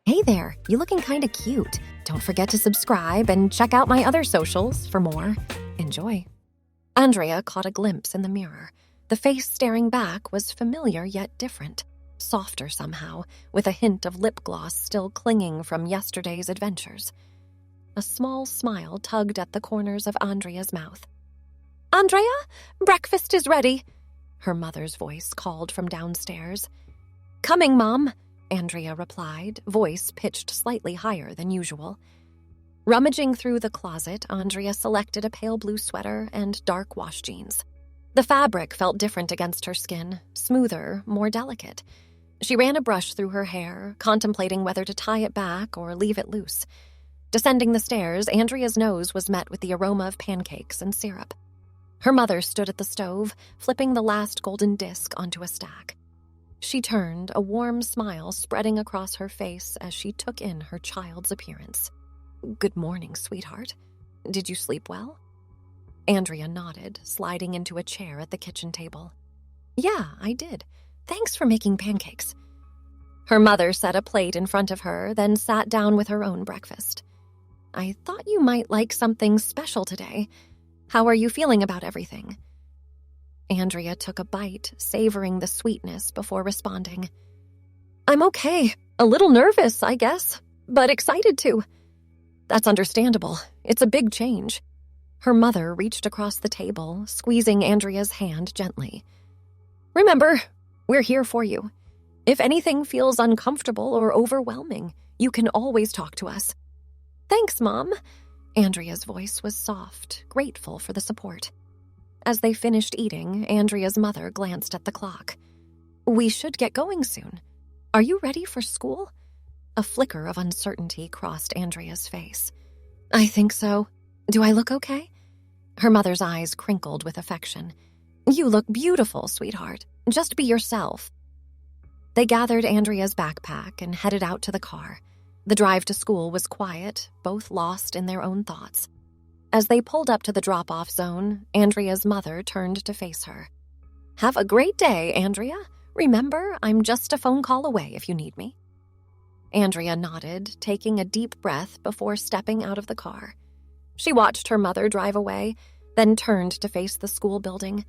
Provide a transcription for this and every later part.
Hey there, you looking kinda cute. Don't forget to subscribe and check out my other socials for more. Enjoy. Andrea caught a glimpse in the mirror. The face staring back was familiar yet different, softer somehow, with a hint of lip gloss still clinging from yesterday's adventures. A small smile tugged at the corners of Andrea's mouth. "Andrea, breakfast is ready," her mother's voice called from downstairs. "Coming, Mom," Andrea replied, voice pitched slightly higher than usual. Rummaging through the closet, Andrea selected a pale blue sweater and dark wash jeans. The fabric felt different against her skin, smoother, more delicate. She ran a brush through her hair, contemplating whether to tie it back or leave it loose. Descending the stairs, Andrea's nose was met with the aroma of pancakes and syrup. Her mother stood at the stove, flipping the last golden disc onto a stack. She turned, a warm smile spreading across her face as she took in her child's appearance. "Good morning, sweetheart. Did you sleep well?" Andrea nodded, sliding into a chair at the kitchen table. "Yeah, I did. Thanks for making pancakes." Her mother set a plate in front of her, then sat down with her own breakfast. "I thought you might like something special today. How are you feeling about everything?" Andrea took a bite, savoring the sweetness before responding. "I'm okay. A little nervous, I guess, but excited too." "That's understandable. It's a big change." Her mother reached across the table, squeezing Andrea's hand gently. "Remember, we're here for you. If anything feels uncomfortable or overwhelming, you can always talk to us." "Thanks, Mom." Andrea's voice was soft, grateful for the support. As they finished eating, Andrea's mother glanced at the clock. "We should get going soon. Are you ready for school?" A flicker of uncertainty crossed Andrea's face. "I think so. Do I look okay?" Her mother's eyes crinkled with affection. "You look beautiful, sweetheart. Just be yourself." They gathered Andrea's backpack and headed out to the car. The drive to school was quiet, both lost in their own thoughts. As they pulled up to the drop-off zone, Andrea's mother turned to face her. "Have a great day, Andrea. Remember, I'm just a phone call away if you need me." Andrea nodded, taking a deep breath before stepping out of the car. She watched her mother drive away, then turned to face the school building.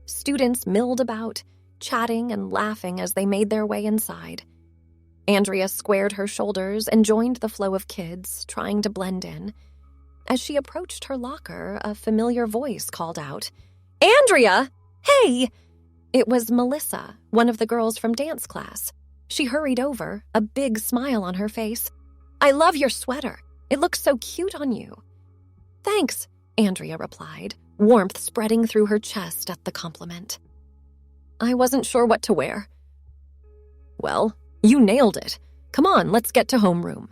Students milled about, chatting and laughing as they made their way inside. Andrea squared her shoulders and joined the flow of kids, trying to blend in. As she approached her locker, a familiar voice called out, "Andrea! Hey!" It was Melissa, one of the girls from dance class. She hurried over, a big smile on her face. "I love your sweater. It looks so cute on you." "Thanks," Andrea replied, warmth spreading through her chest at the compliment. "I wasn't sure what to wear." "Well, you nailed it. Come on, let's get to homeroom."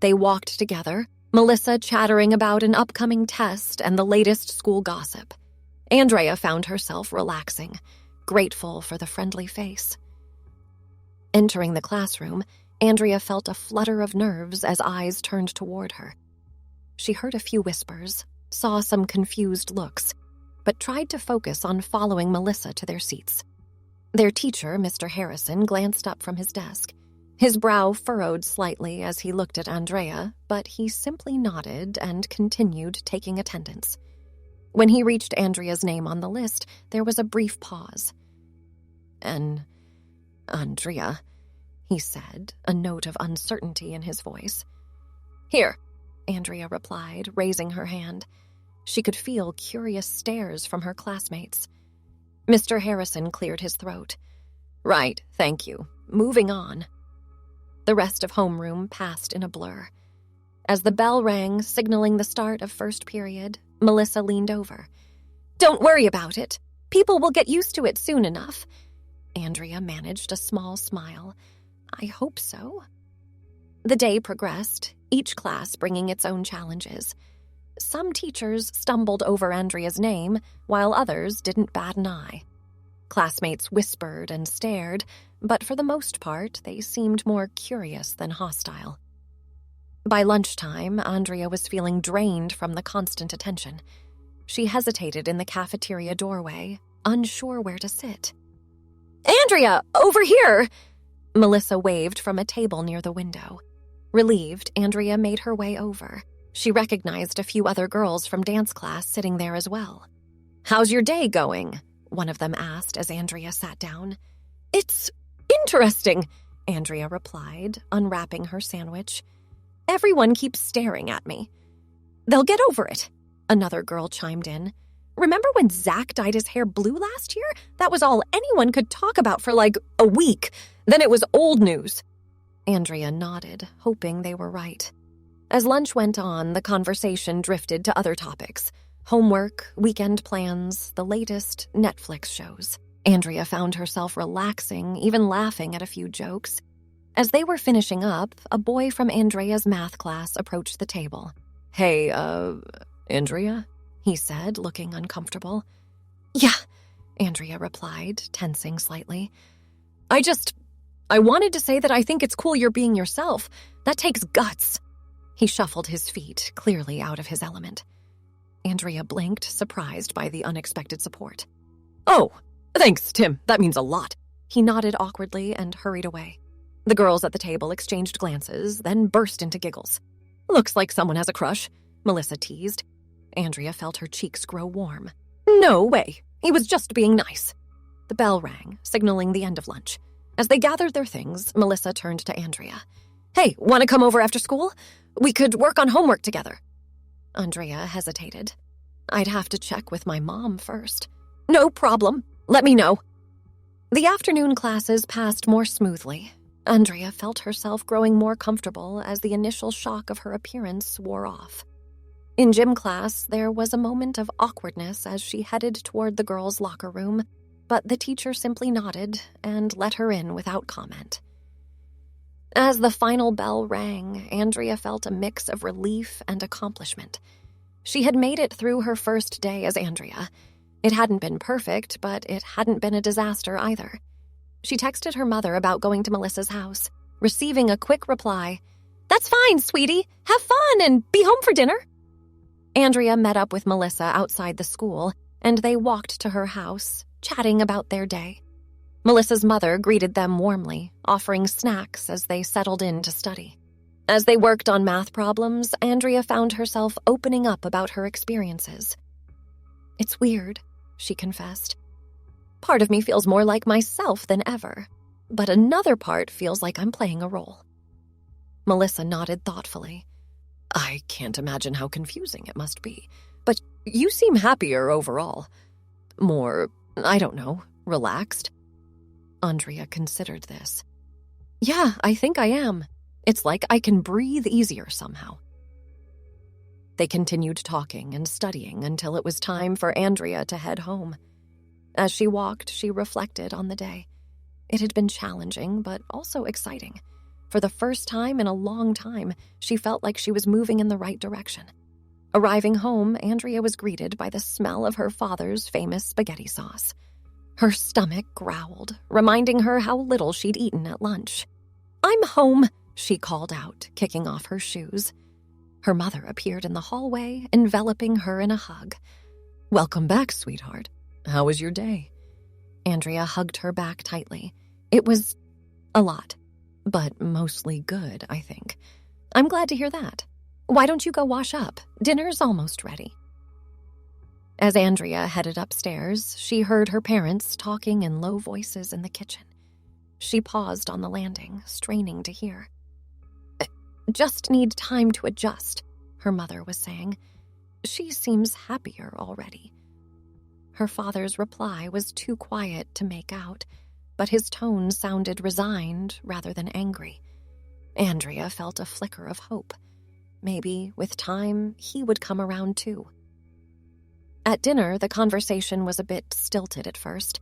They walked together, Melissa chattering about an upcoming test and the latest school gossip. Andrea found herself relaxing, grateful for the friendly face. Entering the classroom, Andrea felt a flutter of nerves as eyes turned toward her. She heard a few whispers, saw some confused looks, but tried to focus on following Melissa to their seats. Their teacher, Mr. Harrison, glanced up from his desk. His brow furrowed slightly as he looked at Andrea, but he simply nodded and continued taking attendance. When he reached Andrea's name on the list, there was a brief pause. "Andrea," he said, a note of uncertainty in his voice. "Here," Andrea replied, raising her hand. She could feel curious stares from her classmates. Mr. Harrison cleared his throat. "Right, thank you. Moving on." The rest of homeroom passed in a blur. As the bell rang, signaling the start of first period, Melissa leaned over. "Don't worry about it. People will get used to it soon enough." Andrea managed a small smile. "I hope so." The day progressed, each class bringing its own challenges. Some teachers stumbled over Andrea's name, while others didn't bat an eye. Classmates whispered and stared, but for the most part, they seemed more curious than hostile. By lunchtime, Andrea was feeling drained from the constant attention. She hesitated in the cafeteria doorway, unsure where to sit. "Andrea, over here!" Melissa waved from a table near the window. Relieved, Andrea made her way over. She recognized a few other girls from dance class sitting there as well. "How's your day going?" one of them asked as Andrea sat down. "It's interesting," Andrea replied, unwrapping her sandwich. "Everyone keeps staring at me." "They'll get over it," another girl chimed in. "Remember when Zach dyed his hair blue last year? That was all anyone could talk about for like a week. Then it was old news." Andrea nodded, hoping they were right. As lunch went on, the conversation drifted to other topics. Homework, weekend plans, the latest Netflix shows. Andrea found herself relaxing, even laughing at a few jokes. As they were finishing up, a boy from Andrea's math class approached the table. "Hey, Andrea?" he said, looking uncomfortable. "Yeah," Andrea replied, tensing slightly. I wanted to say that I think it's cool you're being yourself. That takes guts." He shuffled his feet, clearly out of his element. Andrea blinked, surprised by the unexpected support. "Oh, thanks, Tim. That means a lot." He nodded awkwardly and hurried away. The girls at the table exchanged glances, then burst into giggles. "Looks like someone has a crush," Melissa teased. Andrea felt her cheeks grow warm. "No way. He was just being nice." The bell rang, signaling the end of lunch. As they gathered their things, Melissa turned to Andrea. "Hey, want to come over after school? We could work on homework together." Andrea hesitated. "I'd have to check with my mom first." "No problem. Let me know." The afternoon classes passed more smoothly. Andrea felt herself growing more comfortable as the initial shock of her appearance wore off. In gym class, there was a moment of awkwardness as she headed toward the girls' locker room, but the teacher simply nodded and let her in without comment. As the final bell rang, Andrea felt a mix of relief and accomplishment. She had made it through her first day as Andrea. It hadn't been perfect, but it hadn't been a disaster either. She texted her mother about going to Melissa's house, receiving a quick reply, "That's fine, sweetie. Have fun and be home for dinner." Andrea met up with Melissa outside the school, and they walked to her house, chatting about their day. Melissa's mother greeted them warmly, offering snacks as they settled in to study. As they worked on math problems, Andrea found herself opening up about her experiences. "It's weird," she confessed. "Part of me feels more like myself than ever, but another part feels like I'm playing a role." Melissa nodded thoughtfully. "I can't imagine how confusing it must be, but you seem happier overall. More, I don't know, relaxed." Andrea considered this. "Yeah, I think I am. It's like I can breathe easier somehow." They continued talking and studying until it was time for Andrea to head home. As she walked, she reflected on the day. It had been challenging, but also exciting. For the first time in a long time, she felt like she was moving in the right direction. Arriving home, Andrea was greeted by the smell of her father's famous spaghetti sauce. Her stomach growled, reminding her how little she'd eaten at lunch. "I'm home," she called out, kicking off her shoes. Her mother appeared in the hallway, enveloping her in a hug. "Welcome back, sweetheart. How was your day?" Andrea hugged her back tightly. "It was a lot, but mostly good, I think. I'm glad to hear that. Why don't you go wash up? Dinner's almost ready." As Andrea headed upstairs, she heard her parents talking in low voices in the kitchen. She paused on the landing, straining to hear. "Just need time to adjust," her mother was saying. "She seems happier already." Her father's reply was too quiet to make out, but his tone sounded resigned rather than angry. Andrea felt a flicker of hope. Maybe, with time, he would come around too. At dinner, the conversation was a bit stilted at first.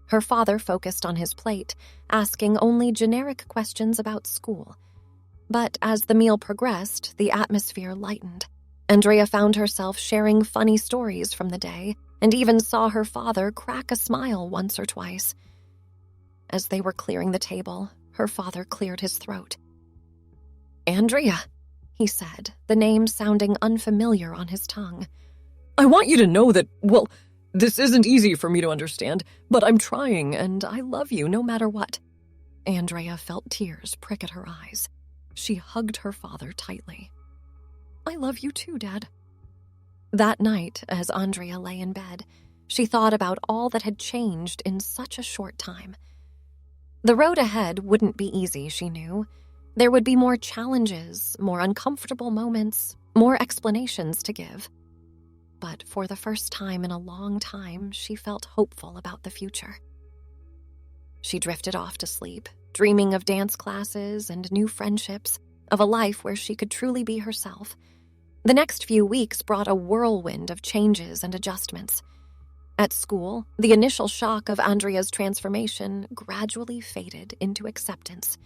Her father focused on his plate, asking only generic questions about school. But as the meal progressed, the atmosphere lightened. Andrea found herself sharing funny stories from the day, and even saw her father crack a smile once or twice. As they were clearing the table, her father cleared his throat. "Andrea," he said, the name sounding unfamiliar on his tongue. "I want you to know that, well, this isn't easy for me to understand, but I'm trying, and I love you no matter what." Andrea felt tears prick at her eyes. She hugged her father tightly. "I love you too, Dad." That night, as Andrea lay in bed, she thought about all that had changed in such a short time. The road ahead wouldn't be easy, she knew. There would be more challenges, more uncomfortable moments, more explanations to give. But for the first time in a long time, she felt hopeful about the future. She drifted off to sleep, dreaming of dance classes and new friendships, of a life where she could truly be herself. The next few weeks brought a whirlwind of changes and adjustments. At school, the initial shock of Andrea's transformation gradually faded into acceptance.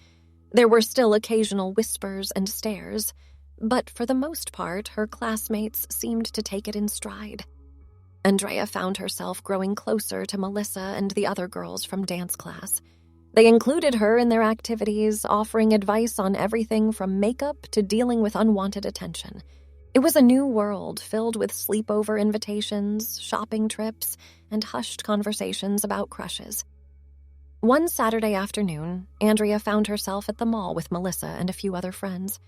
There were still occasional whispers and stares, but for the most part, her classmates seemed to take it in stride. Andrea found herself growing closer to Melissa and the other girls from dance class. They included her in their activities, offering advice on everything from makeup to dealing with unwanted attention. It was a new world filled with sleepover invitations, shopping trips, and hushed conversations about crushes. One Saturday afternoon, Andrea found herself at the mall with Melissa and a few other friends.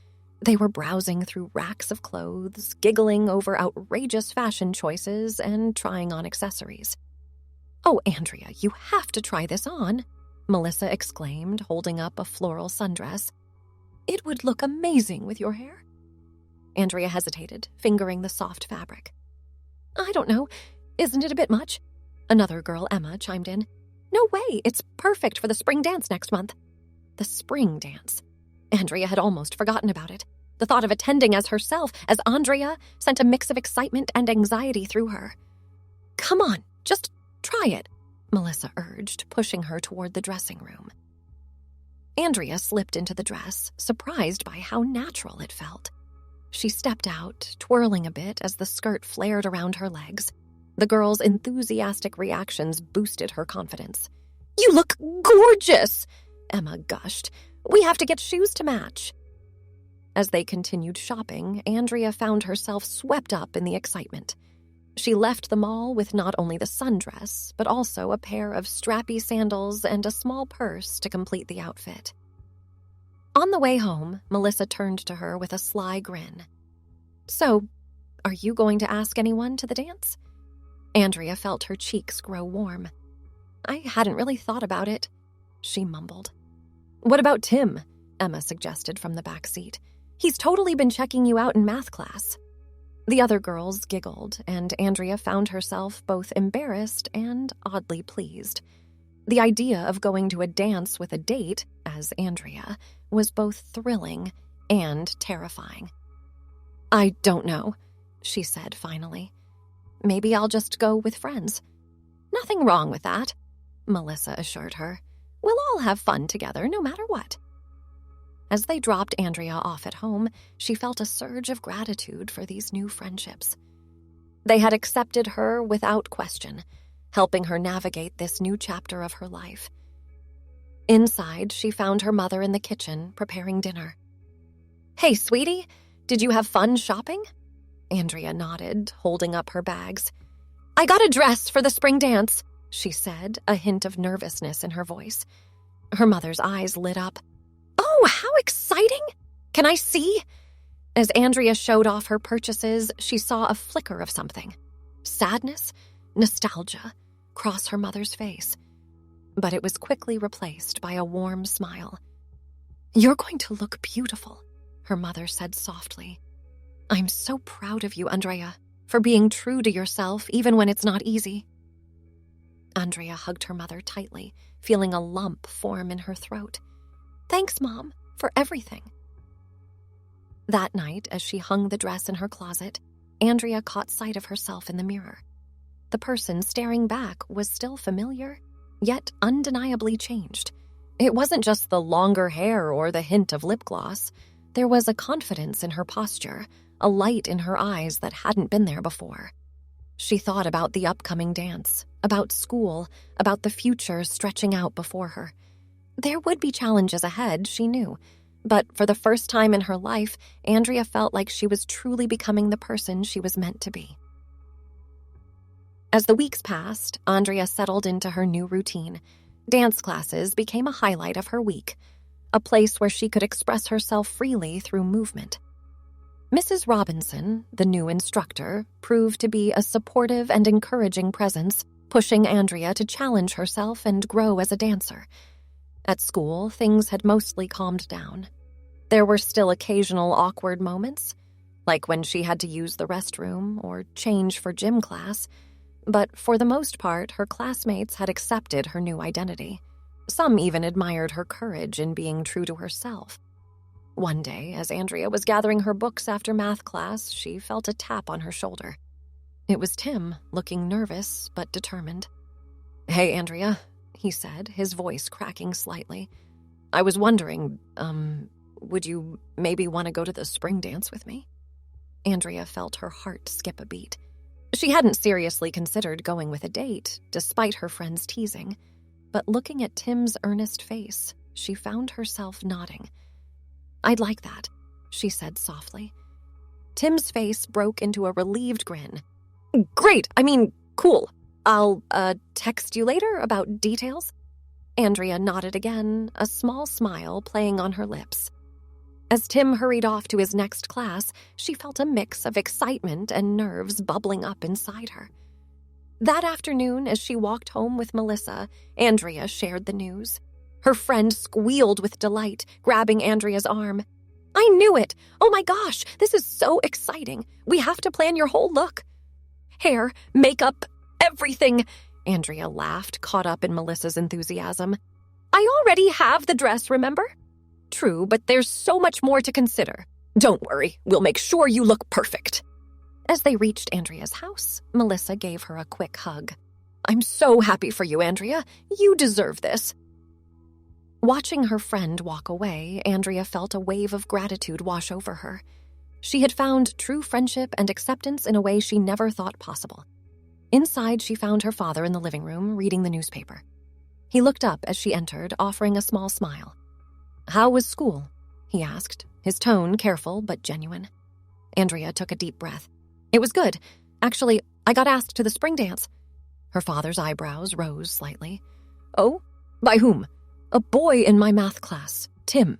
They were browsing through racks of clothes, giggling over outrageous fashion choices, and trying on accessories. "Oh, Andrea, you have to try this on," Melissa exclaimed, holding up a floral sundress. "It would look amazing with your hair." Andrea hesitated, fingering the soft fabric. "I don't know. Isn't it a bit much?" Another girl, Emma, chimed in. "No way. It's perfect for the spring dance next month." The spring dance. Andrea had almost forgotten about it. The thought of attending as herself, as Andrea, sent a mix of excitement and anxiety through her. "Come on, just try it," Melissa urged, pushing her toward the dressing room. Andrea slipped into the dress, surprised by how natural it felt. She stepped out, twirling a bit as the skirt flared around her legs. The girl's enthusiastic reactions boosted her confidence. "You look gorgeous!" Emma gushed. "We have to get shoes to match." As they continued shopping, Andrea found herself swept up in the excitement. She left the mall with not only the sundress, but also a pair of strappy sandals and a small purse to complete the outfit. On the way home, Melissa turned to her with a sly grin. "So, are you going to ask anyone to the dance?" Andrea felt her cheeks grow warm. "I hadn't really thought about it," she mumbled. "What about Tim?" Emma suggested from the back seat. "He's totally been checking you out in math class." The other girls giggled, and Andrea found herself both embarrassed and oddly pleased. The idea of going to a dance with a date, as Andrea, was both thrilling and terrifying. "I don't know," she said finally. "Maybe I'll just go with friends." "Nothing wrong with that," Melissa assured her. "We'll all have fun together, no matter what." As they dropped Andrea off at home, she felt a surge of gratitude for these new friendships. They had accepted her without question, helping her navigate this new chapter of her life. Inside, she found her mother in the kitchen, preparing dinner. "Hey, sweetie, did you have fun shopping?" Andrea nodded, holding up her bags. "I got a dress for the spring dance," she said, a hint of nervousness in her voice. Her mother's eyes lit up. "Oh, how exciting! Can I see?" As Andrea showed off her purchases, she saw a flicker of something. Sadness, nostalgia, cross her mother's face. But it was quickly replaced by a warm smile. "You're going to look beautiful," her mother said softly. "I'm so proud of you, Andrea, for being true to yourself even when it's not easy." Andrea hugged her mother tightly, feeling a lump form in her throat. "Thanks, Mom, for everything." That night, as she hung the dress in her closet, Andrea caught sight of herself in the mirror. The person staring back was still familiar, yet undeniably changed. It wasn't just the longer hair or the hint of lip gloss. There was a confidence in her posture, a light in her eyes that hadn't been there before. She thought about the upcoming dance, about school, about the future stretching out before her. There would be challenges ahead, she knew, but for the first time in her life, Andrea felt like she was truly becoming the person she was meant to be. As the weeks passed, Andrea settled into her new routine. Dance classes became a highlight of her week, a place where she could express herself freely through movement. Mrs. Robinson, the new instructor, proved to be a supportive and encouraging presence, pushing Andrea to challenge herself and grow as a dancer. At school, things had mostly calmed down. There were still occasional awkward moments, like when she had to use the restroom or change for gym class, but for the most part, her classmates had accepted her new identity. Some even admired her courage in being true to herself. One day, as Andrea was gathering her books after math class, she felt a tap on her shoulder. It was Tim, looking nervous but determined. "Hey, Andrea," he said, his voice cracking slightly. "I was wondering, would you maybe want to go to the spring dance with me?" Andrea felt her heart skip a beat. She hadn't seriously considered going with a date, despite her friend's teasing, but looking at Tim's earnest face, she found herself nodding. "I'd like that," she said softly. Tim's face broke into a relieved grin. "Great, cool. I'll, text you later about details?" Andrea nodded again, a small smile playing on her lips. As Tim hurried off to his next class, she felt a mix of excitement and nerves bubbling up inside her. That afternoon, as she walked home with Melissa, Andrea shared the news. Her friend squealed with delight, grabbing Andrea's arm. "I knew it! Oh my gosh, this is so exciting! We have to plan your whole look. Hair, makeup, everything!" Andrea laughed, caught up in Melissa's enthusiasm. "I already have the dress, remember?" "True, but there's so much more to consider. Don't worry, we'll make sure you look perfect." As they reached Andrea's house, Melissa gave her a quick hug. "I'm so happy for you, Andrea. You deserve this." Watching her friend walk away, Andrea felt a wave of gratitude wash over her. She had found true friendship and acceptance in a way she never thought possible. Inside, she found her father in the living room, reading the newspaper. He looked up as she entered, offering a small smile. "How was school?" he asked, his tone careful but genuine. Andrea took a deep breath. "It was good. Actually, I got asked to the spring dance." Her father's eyebrows rose slightly. "Oh? By whom?" "A boy in my math class, Tim."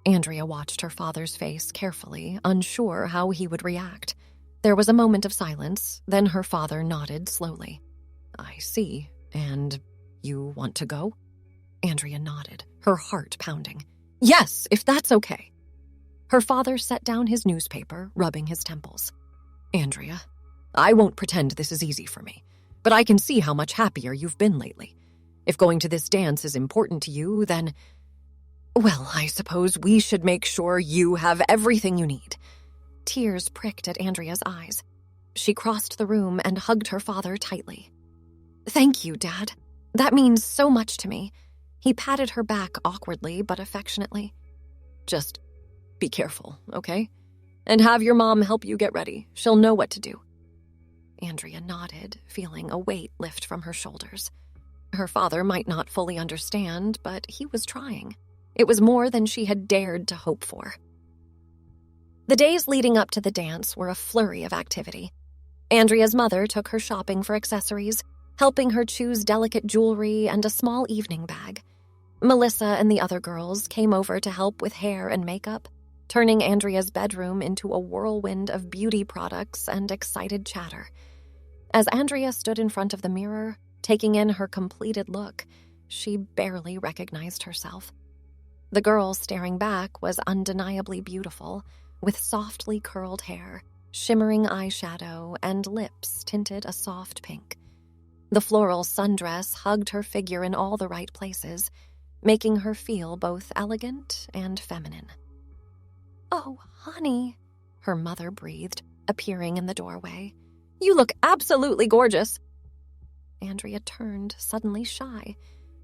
Andrea watched her father's face carefully, unsure how he would react. There was a moment of silence, then her father nodded slowly. "I see. And you want to go?" Andrea nodded, her heart pounding. "Yes, if that's okay." Her father set down his newspaper, rubbing his temples. "Andrea, I won't pretend this is easy for me, but I can see how much happier you've been lately. If going to this dance is important to you, then, well, I suppose we should make sure you have everything you need." Tears pricked at Andrea's eyes. She crossed the room and hugged her father tightly. "Thank you, Dad. That means so much to me." He patted her back awkwardly but affectionately. "Just be careful, okay? And have your mom help you get ready. She'll know what to do." Andrea nodded, feeling a weight lift from her shoulders. Her father might not fully understand, but he was trying. It was more than she had dared to hope for. The days leading up to the dance were a flurry of activity. Andrea's mother took her shopping for accessories, helping her choose delicate jewelry and a small evening bag. Melissa and the other girls came over to help with hair and makeup, turning Andrea's bedroom into a whirlwind of beauty products and excited chatter. As Andrea stood in front of the mirror, taking in her completed look, she barely recognized herself. The girl staring back was undeniably beautiful, with softly curled hair, shimmering eyeshadow, and lips tinted a soft pink. The floral sundress hugged her figure in all the right places, making her feel both elegant and feminine. "Oh, honey," her mother breathed, appearing in the doorway. "You look absolutely gorgeous." Andrea turned, suddenly shy.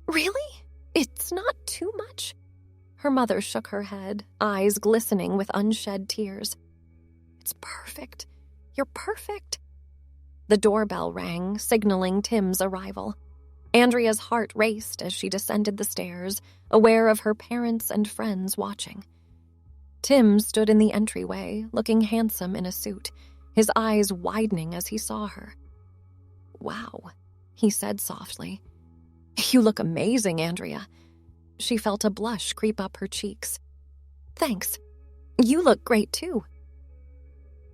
"Really? It's not too much?" Her mother shook her head, eyes glistening with unshed tears. "It's perfect. You're perfect." The doorbell rang, signaling Tim's arrival. Andrea's heart raced as she descended the stairs, aware of her parents and friends watching. Tim stood in the entryway, looking handsome in a suit, his eyes widening as he saw her. "Wow," he said softly. You look amazing, Andrea. She felt a blush creep up her cheeks. Thanks. You look great, too.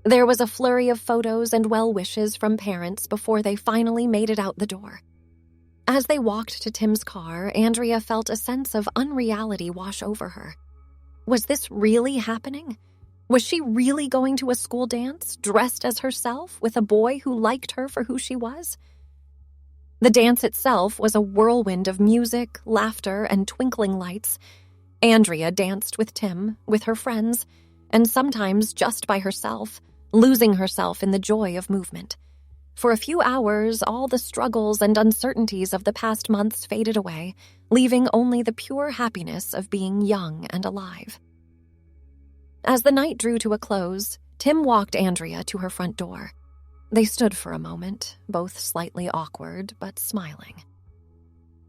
There was a flurry of photos and well wishes from parents before they finally made it out the door. As they walked to Tim's car, Andrea felt a sense of unreality wash over her. Was this really happening? Was she really going to a school dance, dressed as herself, with a boy who liked her for who she was? The dance itself was a whirlwind of music, laughter, and twinkling lights. Andrea danced with Tim, with her friends, and sometimes just by herself, losing herself in the joy of movement. For a few hours, all the struggles and uncertainties of the past months faded away, leaving only the pure happiness of being young and alive. As the night drew to a close, Tim walked Andrea to her front door. They stood for a moment, both slightly awkward but smiling.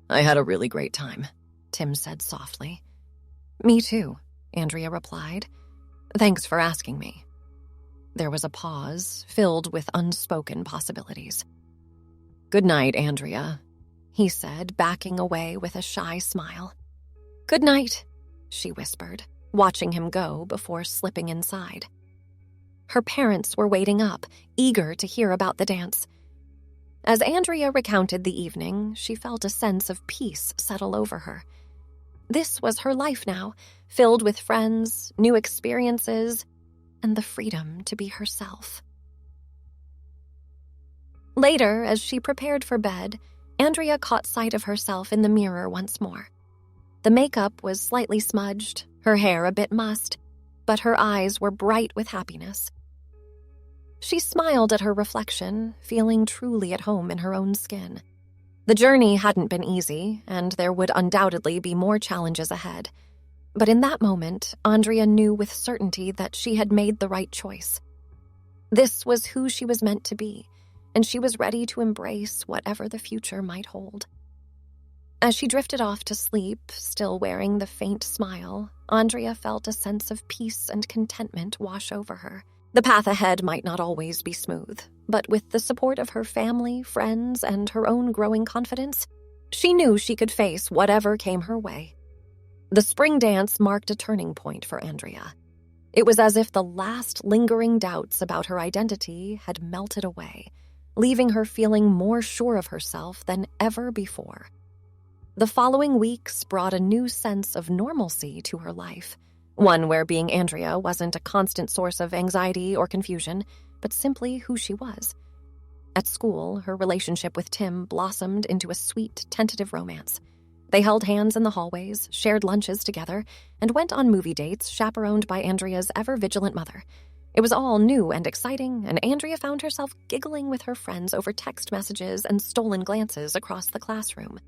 "I had a really great time," Tim said softly. "Me too," Andrea replied. "Thanks for asking me." There was a pause, filled with unspoken possibilities. "Good night, Andrea," he said, backing away with a shy smile. "Good night," she whispered, watching him go before slipping inside. Her parents were waiting up, eager to hear about the dance. As Andrea recounted the evening, she felt a sense of peace settle over her. This was her life now, filled with friends, new experiences, and the freedom to be herself. Later, as she prepared for bed, Andrea caught sight of herself in the mirror once more. The makeup was slightly smudged, her hair a bit mussed, but her eyes were bright with happiness. She smiled at her reflection, feeling truly at home in her own skin. The journey hadn't been easy, and there would undoubtedly be more challenges ahead. But in that moment, Andrea knew with certainty that she had made the right choice. This was who she was meant to be, and she was ready to embrace whatever the future might hold. As she drifted off to sleep, still wearing the faint smile, Andrea felt a sense of peace and contentment wash over her. The path ahead might not always be smooth, but with the support of her family, friends, and her own growing confidence, she knew she could face whatever came her way. The spring dance marked a turning point for Andrea. It was as if the last lingering doubts about her identity had melted away, leaving her feeling more sure of herself than ever before. The following weeks brought a new sense of normalcy to her life, one where being Andrea wasn't a constant source of anxiety or confusion, but simply who she was. At school, her relationship with Tim blossomed into a sweet, tentative romance. They held hands in the hallways, shared lunches together, and went on movie dates chaperoned by Andrea's ever-vigilant mother. It was all new and exciting, and Andrea found herself giggling with her friends over text messages and stolen glances across the classroom.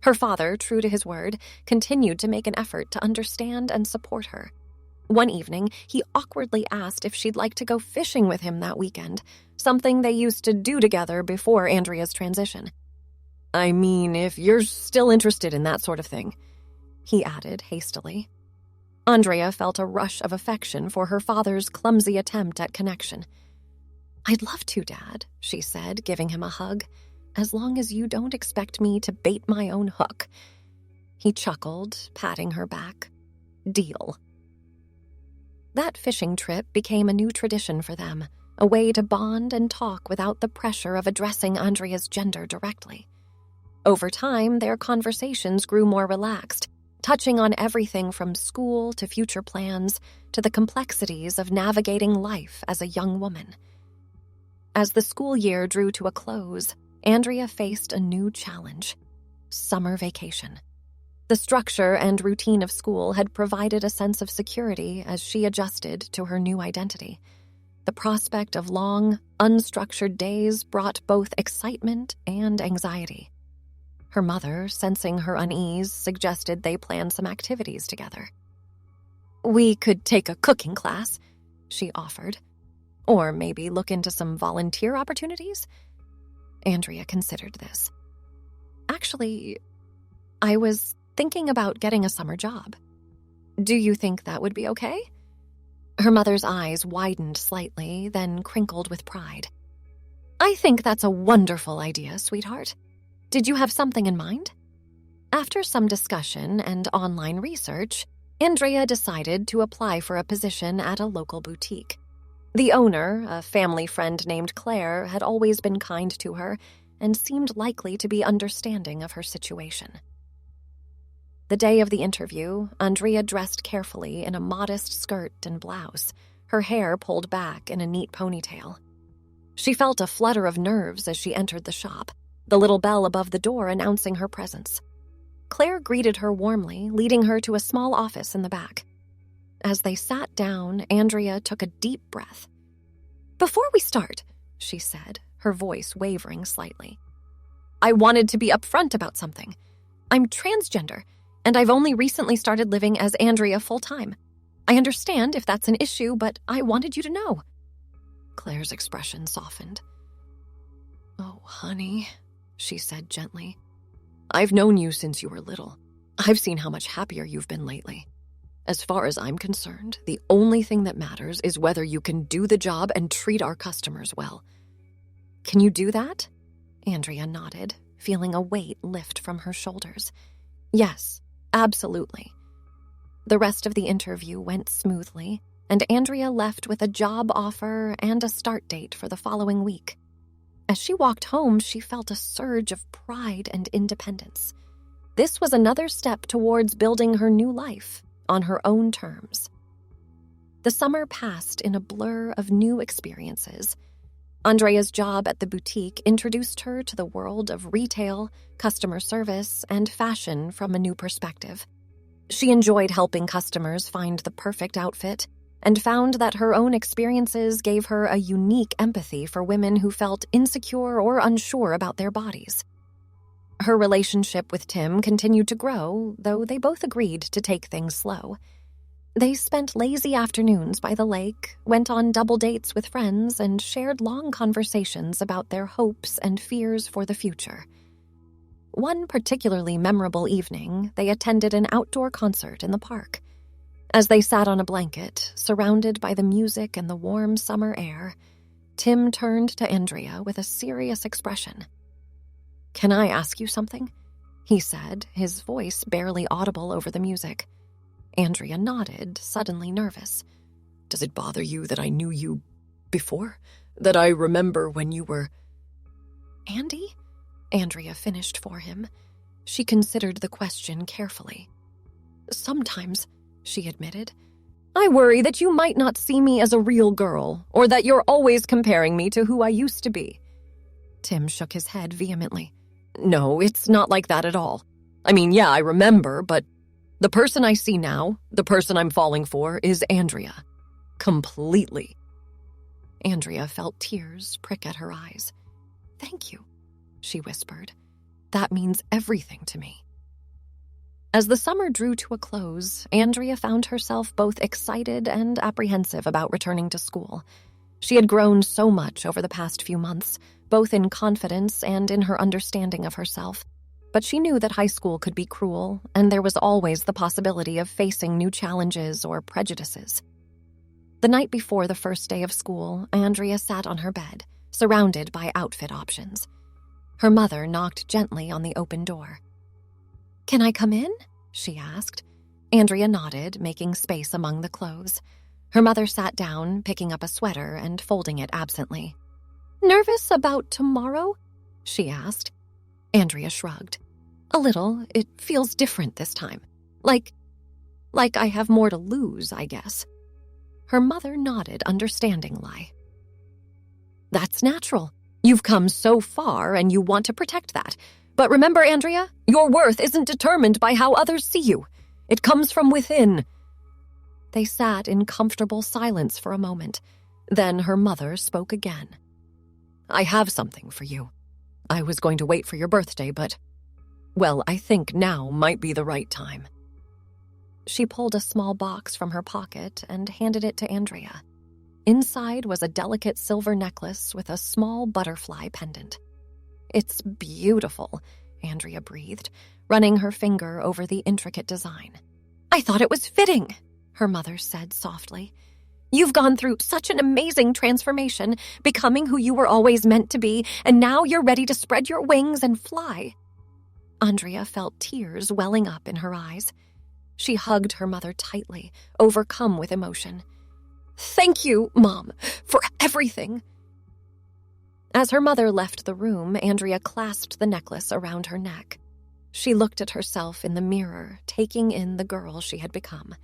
Her father, true to his word, continued to make an effort to understand and support her. One evening, he awkwardly asked if she'd like to go fishing with him that weekend, something they used to do together before Andrea's transition. "I mean, if you're still interested in that sort of thing," he added hastily. Andrea felt a rush of affection for her father's clumsy attempt at connection. "I'd love to, Dad," she said, giving him a hug, "as long as you don't expect me to bait my own hook." He chuckled, patting her back. "Deal." That fishing trip became a new tradition for them, a way to bond and talk without the pressure of addressing Andrea's gender directly. Over time, their conversations grew more relaxed, touching on everything from school to future plans to the complexities of navigating life as a young woman. As the school year drew to a close, Andrea faced a new challenge: summer vacation. The structure and routine of school had provided a sense of security as she adjusted to her new identity. The prospect of long, unstructured days brought both excitement and anxiety. Her mother, sensing her unease, suggested they plan some activities together. "We could take a cooking class," she offered. "Or maybe look into some volunteer opportunities?" Andrea considered this. "Actually, I was thinking about getting a summer job. Do you think that would be okay?" Her mother's eyes widened slightly, then crinkled with pride. "I think that's a wonderful idea, sweetheart. Did you have something in mind?" After some discussion and online research, ANDREA decided to apply for a position at a local boutique. The owner, a family friend named Claire, had always been kind to her and seemed likely to be understanding of her situation. The day of the interview, ANDREA dressed carefully in a modest skirt and blouse, her hair pulled back in a neat ponytail. She felt a flutter of nerves as she entered the shop, the little bell above the door announcing her presence. Claire greeted her warmly, leading her to a small office in the back. As they sat down, ANDREA took a deep breath. "Before we start," she said, her voice wavering slightly, "I wanted to be upfront about something. I'm transgender, and I've only recently started living as ANDREA full-time. I understand if that's an issue, but I wanted you to know." Claire's expression softened. "Oh, honey," she said gently. "I've known you since you were little. I've seen how much happier you've been lately. As far as I'm concerned, the only thing that matters is whether you can do the job and treat our customers well. Can you do that?" ANDREA nodded, feeling a weight lift from her shoulders. "Yes, absolutely." The rest of the interview went smoothly, and ANDREA left with a job offer and a start date for the following week. As she walked home, she felt a surge of pride and independence. This was another step towards building her new life on her own terms. The summer passed in a blur of new experiences. ANDREA's job at the boutique introduced her to the world of retail, customer service, and fashion from a new perspective. She enjoyed helping customers find the perfect outfit and found that her own experiences gave her a unique empathy for women who felt insecure or unsure about their bodies. Her relationship with Tim continued to grow, though they both agreed to take things slow. They spent lazy afternoons by the lake, went on double dates with friends, and shared long conversations about their hopes and fears for the future. One particularly memorable evening, they attended an outdoor concert in the park. As they sat on a blanket, surrounded by the music and the warm summer air, Tim turned to ANDREA with a serious expression. "Can I ask you something?" he said, his voice barely audible over the music. ANDREA nodded, suddenly nervous. "Does it bother you that I knew you before? That I remember when you were—" "Andy?" ANDREA finished for him. She considered the question carefully. "Sometimes," she admitted. "I worry that you might not see me as a real girl, or that you're always comparing me to who I used to be." Tim shook his head vehemently. "No, it's not like that at all. I mean, yeah, I remember, but the person I see now, the person I'm falling for, is ANDREA. Completely." ANDREA felt tears prick at her eyes. "Thank you," she whispered. "That means everything to me." As the summer drew to a close, ANDREA found herself both excited and apprehensive about returning to school. She had grown so much over the past few months, both in confidence and in her understanding of herself. But she knew that high school could be cruel, and there was always the possibility of facing new challenges or prejudices. The night before the first day of school, ANDREA sat on her bed, surrounded by outfit options. Her mother knocked gently on the open door. "Can I come in?" she asked. ANDREA nodded, making space among the clothes. Her mother sat down, picking up a sweater and folding it absently. "Nervous about tomorrow?" she asked. ANDREA shrugged. "A little. It feels different this time. Like I have more to lose, I guess." Her mother nodded understandingly. "That's natural. You've come so far and you want to protect that. But remember, ANDREA, your worth isn't determined by how others see you. It comes from within." They sat in comfortable silence for a moment. Then her mother spoke again. "I have something for you. I was going to wait for your birthday, but, well, I think now might be the right time." She pulled a small box from her pocket and handed it to ANDREA. Inside was a delicate silver necklace with a small butterfly pendant. "It's beautiful," ANDREA breathed, running her finger over the intricate design. "I thought it was fitting," her mother said softly. "You've gone through such an amazing transformation, becoming who you were always meant to be, and now you're ready to spread your wings and fly." Andrea felt tears welling up in her eyes. She hugged her mother tightly, overcome with emotion. "Thank you, Mom, for everything." As her mother left the room, Andrea clasped the necklace around her neck. She looked at herself in the mirror, taking in the girl she had become.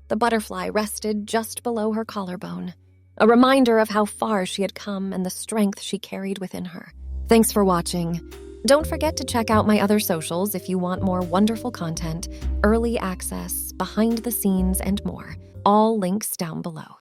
The butterfly rested just below her collarbone, a reminder of how far she had come and the strength she carried within her. Thanks for watching. Don't forget to check out my other socials if you want more wonderful content, early access, behind the scenes, and more. All links down below.